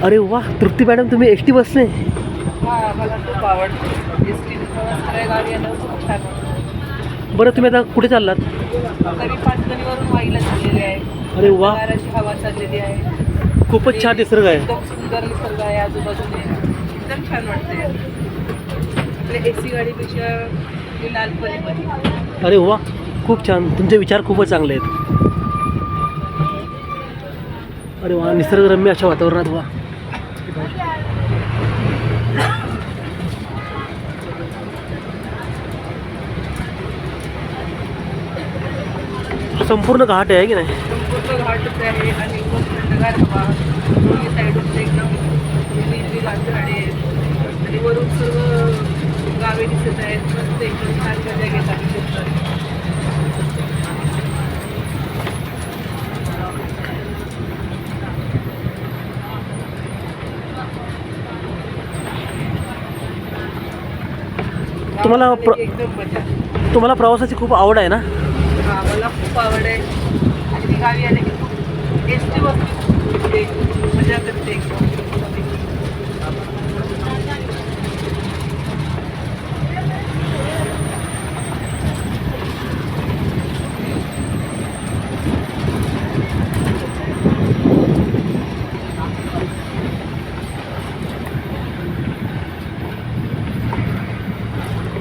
अरे वा, तृप्ती मॅडम तुम्ही एस टी बसने? हां, मला खूप आवडते एस टी प्रवास करायला. गावी आल्यावर खूप छान वाटतं. बरं, तुम्ही आता कुठे चाललात? तरी पाचगणीवरून वाईला चाललेले आहे. अरे वा, गाराची हवा चाललेली आहे. खूपच छान निसर्ग आहे. एकदम सुंदर निसर्ग आहे आजूबाजूने. एकदम छान वाटते. आपल्या एसी गाडीपेक्षा ही लाल परी बरी. अरे वा, खूप छान. तुमचे विचार खूपच चांगले आहेत. अरे वा, निसर्गरम्य अशा वातावरणात. वा, संपूर्ण घाट आहे की नाही? संपूर्ण घाटच आहे आणि खूप थंडगार हवा. दोन्ही साईडून एकदम हिरवी झाडे आहेत आणि वरून सर्व गावे दिसत आहेत. मस्त एकदम छान मजा घेतात दिसतात. तुम्हाला एकदम मजा. तुम्हाला प्रवासाची खूप आवड आहे ना? हां, मला खूप आवड आहे आणि मी गावी आले की खूप एस टी बसते, मजा करते एकदम.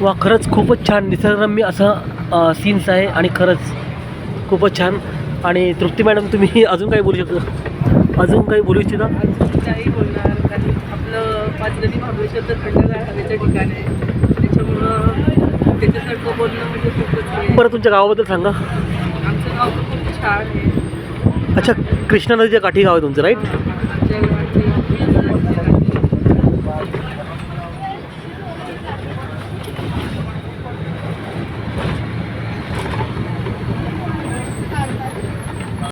वा, खरंच खूपच छान निसर्गरम्य असं सीन्स आहे आणि खरंच खूपच छान. आणि तृप्ती मॅडम तुम्ही अजून काही बोलू शकता? अजून काही बोलू इच्छिता? अजून काही बोलणार कारण आपलं पाचगणी महाबळेश्वर तर थंडगार हवेचं ठिकाण आहे. त्याच्यामुळं त्याच्यासारखं बोलणं म्हणजे खूपच आहे. बरं, तुमच्या गावाबद्दल सांगा. आमचं गाव तर खूप छान आहे. अच्छा, कृष्णा नदीच्या काठी गाव आहे तुमचं, राईट? आमच्या